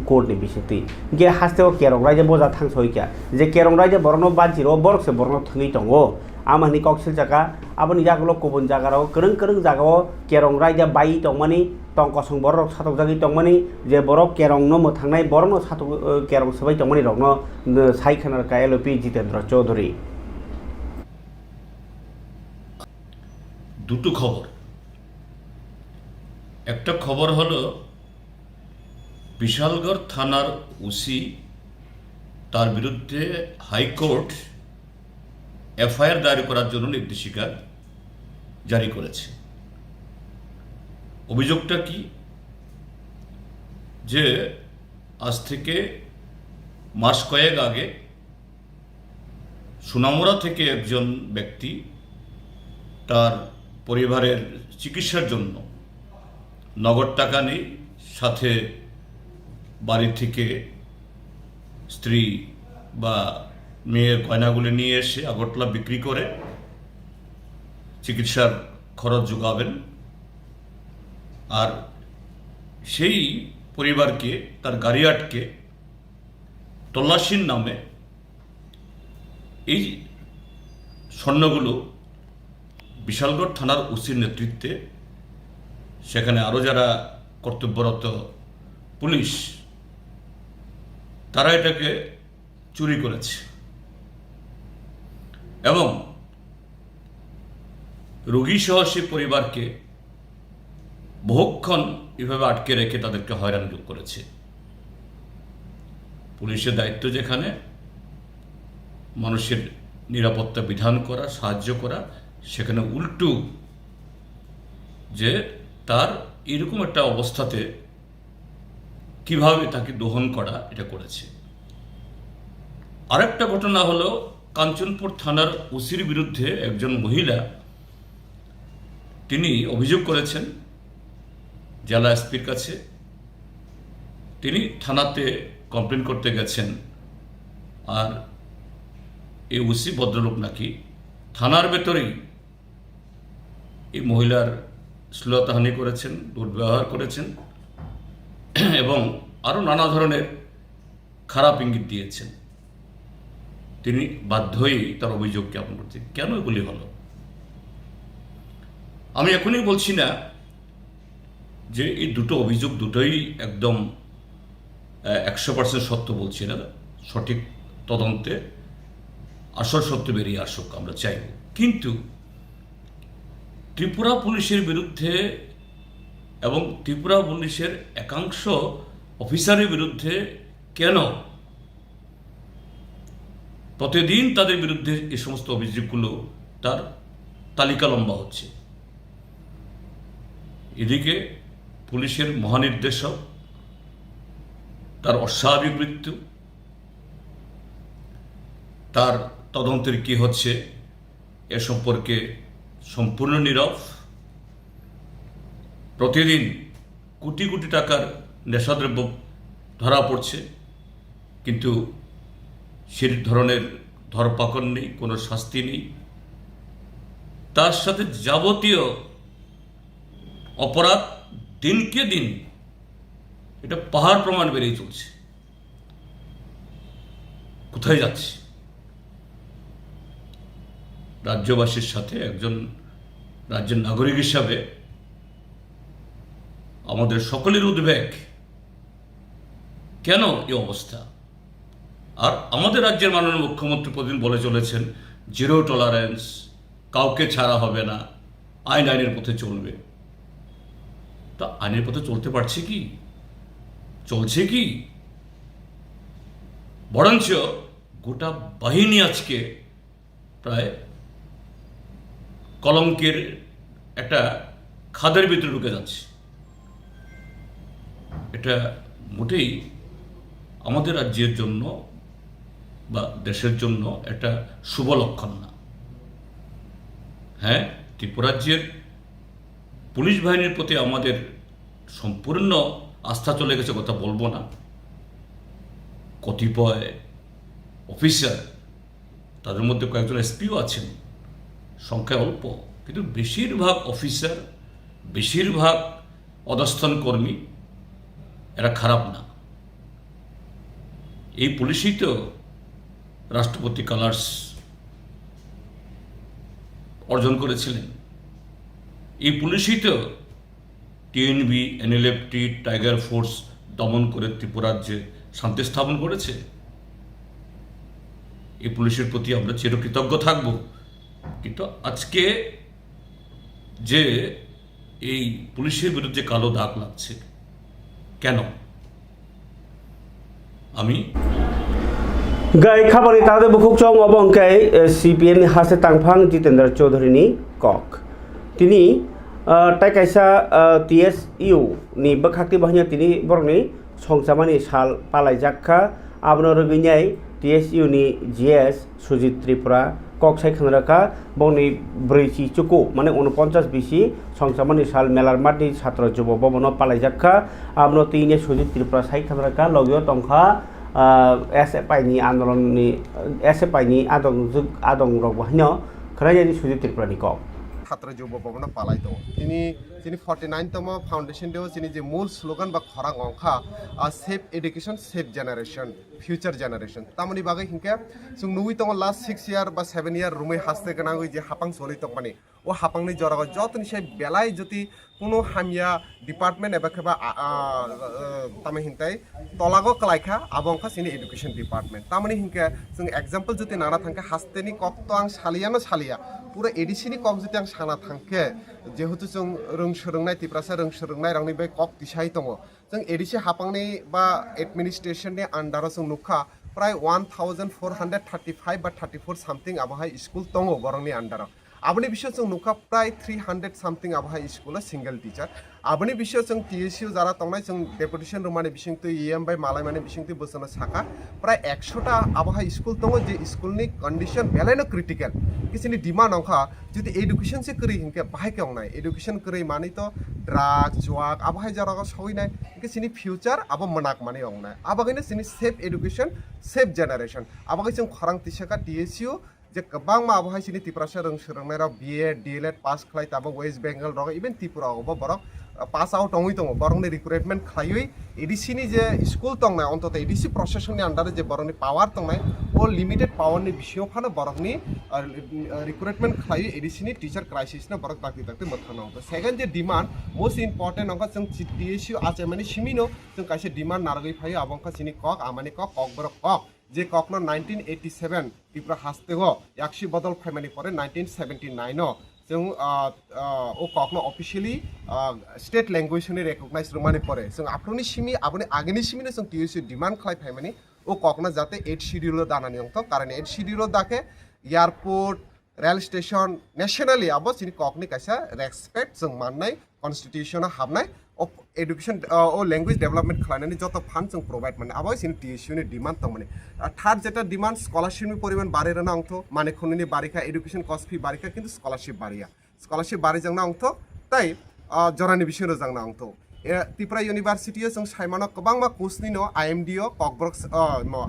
court ni bisiti ge hasteo kerong raja boja thangsoikya je kerong raja borno banjiro borok se borno thangui tongo amani koksil jaga aboni jagulo kobun jagarao kereng jagao kerong raja bai tongmani tongkosong borok satok jagi tongmani je borok kerong no mo thangnai borok no satok kerong sabai tongmani rokno saikhanar ka LP Jitendra Chaudhary দুটো খবর। একটা খবর হলো বিশালগড় থানার OC তার বিরুদ্ধে high court FIR দায়ের করার জন্য নির্দেশিকা জারি করেছে। অভিযোগটা কি যে আজ থেকে মাস কয়েক আগে সোনামুড়া থেকে একজন ব্যক্তি তার পরিবারের চিকিৎসার জন্য নগদ টাকা নেই, সাথে বাড়ি থেকে স্ত্রী বা মেয়ের গয়নাগুলি নিয়ে এসে আগরতলা বিক্রি করে চিকিৎসার খরচ যোগাবেন। আর সেই পরিবারকে তার গাড়ি আটকে তল্লাশির নামে এই স্বর্ণগুলো বিশালগড় থানার ওসির নেতৃত্বে সেখানে আরও যারা কর্তব্যরত পুলিশ তারা এটাকে চুরি করেছে এবং রোগী সহ সেই পরিবারকে বহুক্ষণ এভাবে আটকে রেখে তাদেরকে হয়রানি করেছে। পুলিশের দায়িত্ব যেখানে মানুষের নিরাপত্তা বিধান করা, সাহায্য করা, সেখানে উল্টো যে তার এরকম একটা অবস্থাতে কিভাবে তাকে দহন করা এটা করেছে। আরেকটা ঘটনা হলো কাঞ্চনপুর থানার ওসির বিরুদ্ধে একজন মহিলা তিনি অভিযোগ করেছেন জেলা এসপির কাছে। তিনি থানাতে কমপ্লেন করতে গেছেন, আর এই ওসি ভদ্রলোক নাকি থানার ভেতরেই এই মহিলার শ্লীলতাহানি করেছেন, দুর্ব্যবহার করেছেন এবং আরও নানা ধরনের খারাপ ইঙ্গিত দিয়েছেন। তিনি বাধ্য হয়েই তার অভিযোগ জ্ঞাপন করছেন। কেন এগুলি হলো আমি এখনই বলছি না যে এই দুটো অভিযোগ দুটোই একদম 100% সত্য বলছি না, সঠিক তদন্তে আসল সত্য বেরিয়ে আসুক আমরা চাইব। কিন্তু ত্রিপুরা পুলিশের বিরুদ্ধে এবং ত্রিপুরা পুলিশের একাংশ অফিসারের বিরুদ্ধে কেন প্রতিদিন তাদের বিরুদ্ধে এই সমস্ত অভিযোগগুলো তার তালিকা লম্বা হচ্ছে? এদিকে পুলিশের মহানির্দেশক তার অস্বাভাবিক মৃত্যু, তার তদন্তের কি হচ্ছে এ সম্পর্কে সম্পূর্ণ নীরব। প্রতিদিন কোটি কোটি টাকার নেশাদ্রব্য ধরা পড়ছে, কিন্তু সে ধরনের ধরপাকড় নেই, কোনো শাস্তি নেই। তার সাথে যাবতীয় অপরাধ দিনকে দিন এটা পাহাড় প্রমাণ বেড়েই চলছে। কোথায় যাচ্ছে? রাজ্যবাসীর সাথে একজন রাজ্যের নাগরিক হিসাবে আমাদের সকলের উদ্বেগ, কেন এই অবস্থা? আর আমাদের রাজ্যের মাননীয় মুখ্যমন্ত্রী প্রতিদিন বলে চলেছেন জিরো টলারেন্স, কাউকে ছাড়া হবে না, আইন আইনের পথে চলবে। তা আইনের পথে চলতে পারছে কি? চলছে কি? বরঞ্চ গোটা বাহিনী আজকে প্রায় কলঙ্কের একটা খাদের ভিতরে ঢুকে যাচ্ছে। এটা মোটেই আমাদের রাজ্যের জন্য বা দেশের জন্য একটা শুভ লক্ষণ না। হ্যাঁ, ত্রিপুরাজ্যের পুলিশ বাহিনীর প্রতি আমাদের সম্পূর্ণ আস্থা চলে গেছে, কথা বলবো না। কতিপয় অফিসার, তাদের মধ্যে কয়েকজন এসপিও আছেন, সংখ্যায় অল্প, কিন্তু বেশিরভাগ অফিসার, বেশিরভাগ অধস্তন কর্মী এরা খারাপ না। এই পুলিশই তো রাষ্ট্রপতি কালার্স অর্জন করেছিলেন। এই পুলিশই তো টিএনবি, এনএলএফটি, টাইগার ফোর্স দমন করে ত্রিপুরাজ্যে শান্তি স্থাপন করেছে। এই পুলিশের প্রতি আমরা চিরকৃতজ্ঞ থাকব। কিন্তু আজকে যে এই পুলিশের বিরুদ্ধে কালো দাগ লাগছে কেন? আমি Gai khabari tade bukuk chong obong kai CPN hase tangphang Jitendra Chaudhary ni kok. Tini tai kaisa TSU ni bakhakti bahnya tini borni songsamani sal palai jakha abno roginyai TSU ni GS Sujit Tripura kok sai khanraka bongni brisi chuku mane 49 bisi songsamani sal melar mati chhatra jubo bobono palai jakha abno tini Sujit Tripura sai khanraka logyo tongkha SFI ni आंदोलन ni SFI ni adong rok bahnya kerajaan ni Sujit Tripura ni kok ছাত্র যুব ভবন পালাই দো তিনি 49তম foundation day তিনি যে মূল স্লোগান বা খরা অংখা safe education safe generation future generation তামনি বাগে হিংকে जों नुई तंग लास्ट 6 ইয়ার বা 7 ইয়ার রুমে হাসতে গনা যে হাপাং সলি তংমানি ও হাপাংনি জরাগ যতনি সেই বেলাই যদি কোনো হামিয়া ডিপার্টমেন্ট এবা কেবা তামে হিংতাই তলাগো কলাইখা আবংখা সিনি এডুকেশন ডিপার্টমেন্ট তামনি হিংকে जों एग्जांपल যদি নানা থাঙ্কে হাসতেনি কক তো আং সালিয়ানো সালিয়া পুরো এডিসিনি কক যদি আং সানা থাঙ্কে যেহেতু जों रों सोलोंनाय तिप्रासा रों सोलोंनाय रांनि बे কক दिसाय दङ जों एडिसि हापांनि बा एडमिनिस्ट्रेशननि आन्डाराव जों नुखा प्राय 1435 बा 34 सामथिं आबहाय स्कुल दङ बरंनि आन्डाराव आबनि बिषय जों नुखा प्राय 300 सामथिं आबहाय स्कुल सिंगल टीचार आबनि बिषय जों टीएसयू जारा तंनाय जों डेपुटेशन रुमानि बिसिंतु ईएम बाय मालायमानि बिसिंतु बोसोना साका प्राय 100टा आबहाय स्कुल दङ जे स्कुलनि कंडिशन बेलायनो क्रिटिकल किसिनि डिमान्ड अंखा जुदि एडुकेशन से करै हिंके बाहाय के अंनाय एडुकेशन करै मानि तो ड्राग जुवाक आबहाय जारागा सौइनाय किसिनि फ्यूचर आबो मनाक मानि अंनाय आबागैनो सिनि सेफ एडुकेशन सेफ जेनारेशन आबागै जों खरां तिसाका टीएसयू जे गोबां मा आबहाय सिनि त्रिपुरासा रों सोलोंनायाव बीएड डीएलएड पास खालाय ताबो वेस्ट बेंगल रग इभेन त्रिपुरायावबो बरक पास आउट दङै दङ बरंनि रिक्रुटमेन्ट खालायै एडिसिनि जे स्कुल दंनाय अन्तत एडिसि प्रशासननि आन्डारे जे बरंनि पावार दंनाय ओ लिमिटेड पावारनि बिसियाव फानो बरंनि रिक्रुटमेन्ट खालायै एडिसिनि टीचार क्राइसिसना बरक ताकि ताकि मथानाव सेकेन्ड जे डिमान्ड मोस्ट इम्पोर्टेन्ट अंका जों टीएसयू आचेमानि सिमिनो जों काइसे डिमान्ड नारगै फायो आबंका सिनि कक आमानि कक बरक कक जे ककनो 1987 त्रिपुरा हास्तेगो याक्षी बदल फाइमानि परे 1979 जों ओ ककनो ऑफिशियली स्टेट लैंग्वेज नि रिकॉग्नाइज रुमानि परे जों आफ्रोनि सिमि आबनि आगेनि सिमिनो जों टीएसयू डिमान्ड खालाय फाइमानि ओ ककनो जाते 8 शेड्यूल दानानि अंत कारण 8 शेड्यूल दाके एयरपोर्ट रेल स्टेशन नेशनली आबो सिनि ककनि काइसा रेस्पेक्ट जों माननाय कन्स्टिट्यूशन हाबनाय एडुकेशन ओ लैंग्वेज डेवलपमेंट खालायनानै जत फान्ड जों प्रोवाइड माने आबो सिनि टीएसयू नि डिमान्ड दं माने थार्ड जेटा डिमान्ड स्कॉलरशिप नि परिमाण बारेरना अंत माने खुनिनि बारिखा एडुकेशन कस्ट फी बारिखा किन्तु स्कॉलरशिप बारिया स्कॉलरशिप बारि जोंना अंत ताई जरानि बिषयनो जोंना अंत त्रिपुरा यूनिवर्सिटी जों साइमानो गोबां मा कोर्सनि नो आईएमडीओ ककब्रक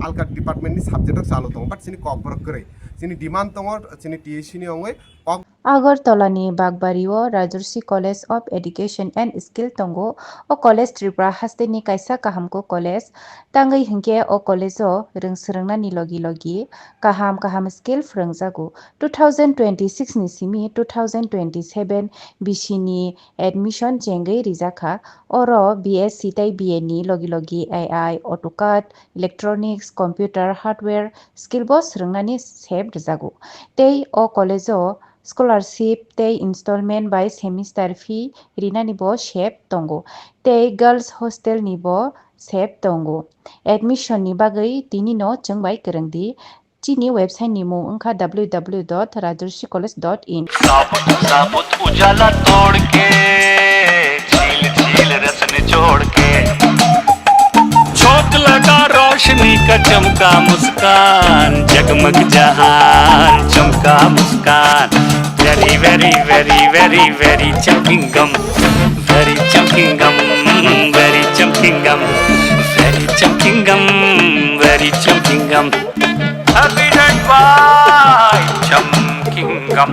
आलका डिपार्टमेंट नि सब्जेक्ट चालु दं बाट सिनि ककब्रक गरै सिनि डिमान्ड दङ सिनि टीएसयू नि अंगै আগরতলানি বাগবাড়িও Rajarshi college of education and skill তঙ্গো ও কলেজ ত্রিপুরা হাস্তেনি কাইসা কাহামকো কলেজ তাঙ্গै হিংকে ও কলেজো रों सोलोंनानि लगी लगी काहाम स्किल फोरोंजागु 2026 नि सिमि 2027 बिसिनि एडमिशन जेंगै रिजाखा अरो बीएससी ताई बीए नि लगी AI AutoCAD electronics computer hardware skill बो सोलोंनानि सेब रिजागु तै ओ कलेजो स्कॉलरशिप ते इंस्टॉलमेंट बाय सेमिस्टर फी रिना निबो शेप तंगो ते गर्ल्स हॉस्टल निबो शेप तंगो एडमिशन नि बागै तिनि नो चंबाय करंदी चीनी वेबसाइट निमो उनका www.rajarsicollege.in साबुत उजाला तोड़ के झील रस निचोड़ के झोंक लगा रोशनी का चमका मुस्कान जगमग जहान चमका मुस्कान very very very very very चमकिंग गम वेरी चमकिंग गम वेरी चमकिंग गम वेरी चमकिंग गम वेरी चमकिंग गम Habitat by Chumkingam.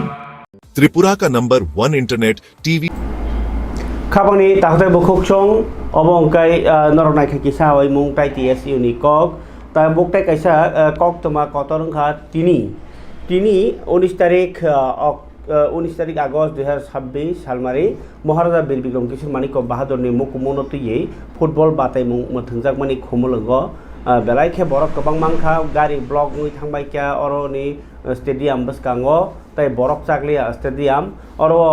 त्रिपुरा का नंबर 1 इंटरनेट टीवी खाबांनि ताखथाय बुखुक चं अबंकाय नरनाय खिसा ओइ मुं ताइ टीएस इउनि कक ता बुकताय कायसा कक तमा कतरंखा तिनि 19 तारिख आगस्ट 2026 सालमारि महाराजा बीर बिक्रम किशोर माणिक बाहादुरनि मुकुमनतियै फुटबल बाताय मुं मोथोंजाकमानि खुमुलंग बेलायखे बरक गोबां मांखा गारि ब्लक नुइ थांबायख्या अरनि स्टेडियाम बसकांगो ताइ बरक चागलिया स्टेडियाम अरो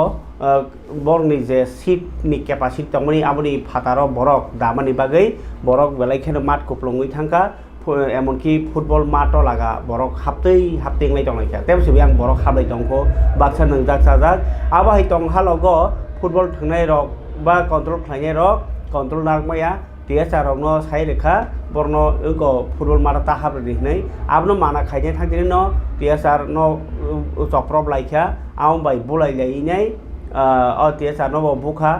बरनि जे सीटनि केपासिटी तंमनि आबनि फातारो बरक दामानि बागै बरक बेलायखेनो मात कुप्लंगै थांका एमनकि फुटबल माटो लागा बरक हाबतेंलाय दंलायख्या तेमसिबि आं बरक हाबलाय दंखो बाक्सा नंजाक साजाक आबाहाय दं हालगो फुटबल थांनाय रक बा कंट्रोल खालायनाय रक कंट्रोल नारमाया टीएसआर रकनो साइ रेखा बरनो इको फुटबल माटा हाबलाय दिनै आबनो माना खायनाय थांदिनो न टीएसआर नो चप्रब लायख्या आं बाय बुलायलायनाय टीएसआर नो बुखा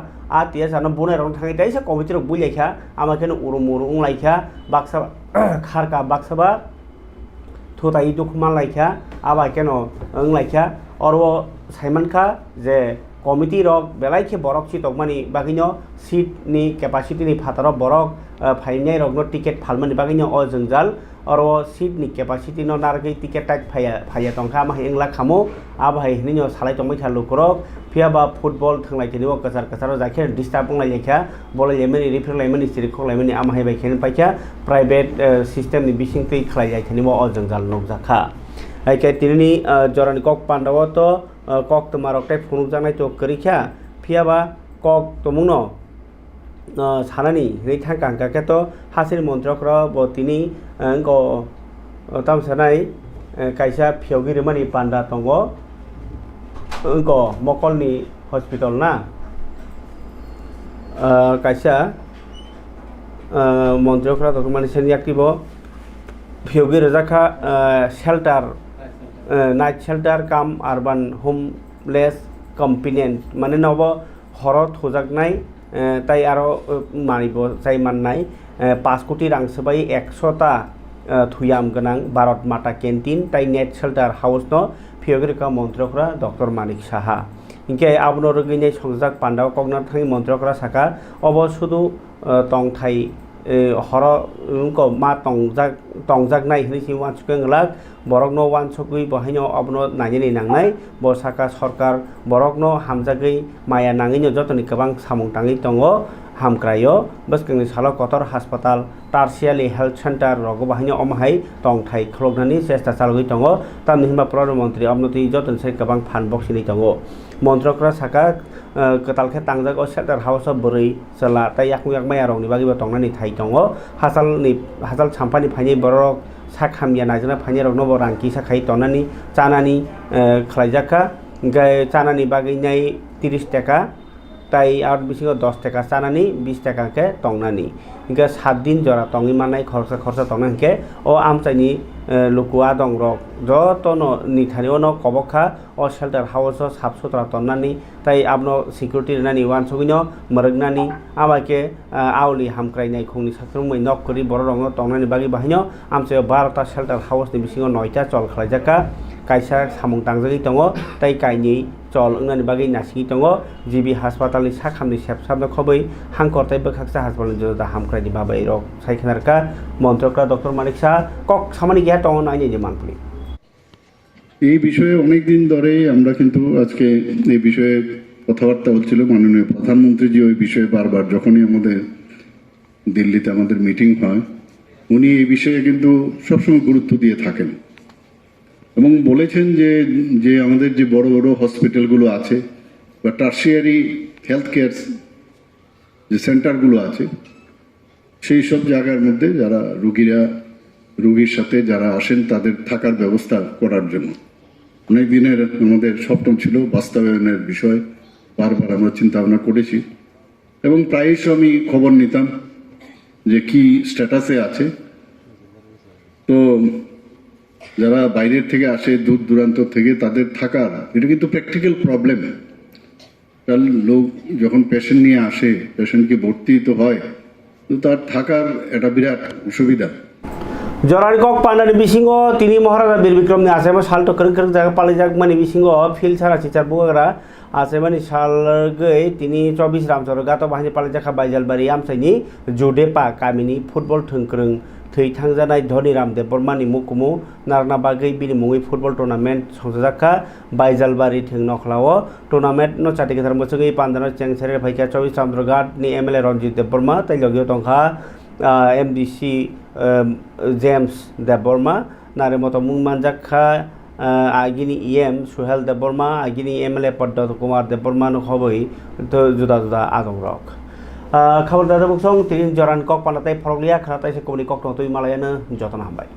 टीएसआर नो बुनाय रक थांनाय दाइसा कमिटि रक बुलायख्या आमाखेनो उरुम लायख्या बाक्सा खारका बाक्साबा थोताई दुखुमान लायख्या आबा केनो लायख्या और साइमानखा जे कमिटि रक बेलायखे बरक चितकमानि बागैनो सीटनि केपासिटीनि फातारो बरक फाइनाय रकनो टिकेट फालमानि बागैनो जंजाल और सीटनि केपासिटी नो नारगै टिकेट टाइट फाया तंखा मा हेंला खामो आबाहाय हिनिनो सालाय तंबाय था लुकरक फियाबा फुटबल थांलाय थेनिबो कसार जाखे डिस्टार्ब बुंलायख्या बलायलायमानि रिफेरलायमानि सिरिखलायमानि आमाहाय बायखेन पाइख्या प्राइवेट सिस्टेमनि बिसिंतै खलायलाय थेनिबो जंजाल नगजाखा हायके तिनि जरानि कक पान्डाव तो कक तमारकटाय फुनुक जानाय तो करिख्या फियाबा कक तमुनो सानानि नै थांकांकाके तो हासिर मन्त्रक्र बतिनि गो तामसानाय कायसा फियगिरिमानि पान्डा तंगो गो मकलनि हस्पिटाल ना कायसा मन्त्रक्र तकमानि सेनि एक्टिभो फियगिरि जाखा शेल्टार नाइट शेल्टार काम अर्बान होमलेस कम्पेनियन माने नबो हर थोजाकनाय ताई आरो मानिबो जाय माननाय 5 कोटी रां सोबाय 100ता थुयाम गोनां भारत माता कैंटीन ताई नेट शेल्टार हाउस नो फियगिरिका मन्त्रक्रा डॉक्टर मानिक साहा इनके आबनो रगैनाय संजाक पान्डाव कगना थांनि मन्त्रक्रा साका अब सुदु तंथाय हर उनको मा तंजाक नाय हिनि वानसुकेंगलाक बरकनो वानसुकुइ बहायनो अबनो नायनि नांनाय बसाका सरकार बरकनो हामजागै माया नाङैनो जतनि गोबां सामुं ताङै दङो हामक्रायो बसकेंनि सालो कतर हासपाताल टार्सियाली हेल्थ सेंटर रगो बहायनो अमहाय तंथाय खलगनानि चेष्टा चालुगै दङो तामनि हिमबा प्रधानमंत्री अबनति जतनसे गोबां फान बक्सिनि दङो मन्त्रक्रा साका कतालखे तांजाक शेल्टार हाउस बोरै चला ताई याकमुयाक माया रंनि बागैबो तंनानि थाइ दङो हासाल छाम्पानि फाइनै बरक साखामिया नाजना फाइनै रगनो रांकि साखाइ तंनानि चानानि खलाइजाका चानानि बागैनाय 30 टाका ताई आउट बिसिङो 10 टाका चानानि 20 टाका के तंनानि इनका 7 दिन जरा तंगि मानाय खरसा तंनाके ओ आमचाइनि लुकुआ दं रक जतनो निथानिओ न कबखा ओ शेल्टार हाउस साफ सुथरा तन्नानि ताई आबनो सिकिउरिटी नानि वानसुगिनो मरगनानि आबाके आवली हामक्राइनाय खुंनि साख्रुमै नक करि बर रंनो तंनानि बागै बाहायनो आमचे 12ता शेल्टार हाउसनि बिसिङो 9ता चल खलाइजाका कायसा सामुं तांजागै दङो ताई काइनि चल ओंनानि बागै नासिगि दङो जिबि हासपातालनि साखामनि सेबसाबनो खबै हांकरताय बखाक्सा हासपातालनि जोदा हामक्राइनि बाबै रक साइखेनारका मन्त्रक्रा डॉक्टर मानिक साहा कक सामानि गिया दङ नायनि जे मानफुलि এই বিষয়ে অনেকদিন ধরেই আমরা কিন্তু আজকে এই বিষয়ে কথাবার্তা হচ্ছিল মাননীয় প্রধানমন্ত্রীজি ওই বিষয়ে বারবার যখনই আমাদের দিল্লিতে আমাদের মিটিং হয় উনি এই বিষয়ে কিন্তু সবসময় গুরুত্ব দিয়ে থাকেন এবং বলেছেন যে আমাদের যে বড় বড় হসপিটালগুলো আছে বা টার্সিয়ারি হেলথ কেয়ার যে সেন্টারগুলো আছে সেই সব জায়গার মধ্যে যারা রোগীর সাথে যারা আসেন তাদের থাকার ব্যবস্থা করার জন্য অনেক দিনের আমাদের স্বপ্ন ছিল বাস্তবায়নের বিষয় বারবার আমরা চিন্তা ভাবনা করেছি এবং প্রায়শ আমি খবর নিতাম যে কি স্ট্যাটাসে আছে তো যারা বাইরের থেকে আসে দূর দূরান্ত থেকে তাদের থাকার এটা কিন্তু প্র্যাকটিক্যাল প্রবলেম কাল লোক যখন পেশেন্ট নিয়ে আসে পেশেন্টকে ভর্তি তো হয় তো তার থাকার একটা বিরাট অসুবিধা জরারি কক পান্ডানি বিসিঙ্গ তিনি মহারাজা বীর বিক্রমনি আসামে সালটো করং করং জায়গা পালিজাক মানে বিসিঙ্গ ফিল সারা চিচার বুগাগ্রা आसामानि सालगै तिनि 24 रामचर गातो बाहानि पालिजाखा बाइजालबारि आमसाइनि जुडेपा गामिनि फुटबल थोंख्रों थै थांजानाय धनिराम देबबर्मानि मुकुमु नारनाबागै बिनि मुङै फुटबल टुर्नामेन्ट संजाखा बाइजालबारि थों नखलाओ टुर्नामेन्ट न चाति गेथार मोसोगै पान्दाना चेंगसेरे फाइका 24 रामचर गातनि एमएलए रनजित देबबर्मा तैलगियो तंखा एमडीसी जेम्स देबबर्मा नारेमतो मुं मानजाखा आगिनी EM सुहेल देबबर्मा आगिनी MLA पद्मत कुमार देबबर्मा खबै तो जुदा जुदा आदम रक खबर दादा बुकसं तिन जरान कक पानाtai फरगलिया खानाtai से कोनि कक तो मालायानो जतन हामबाय।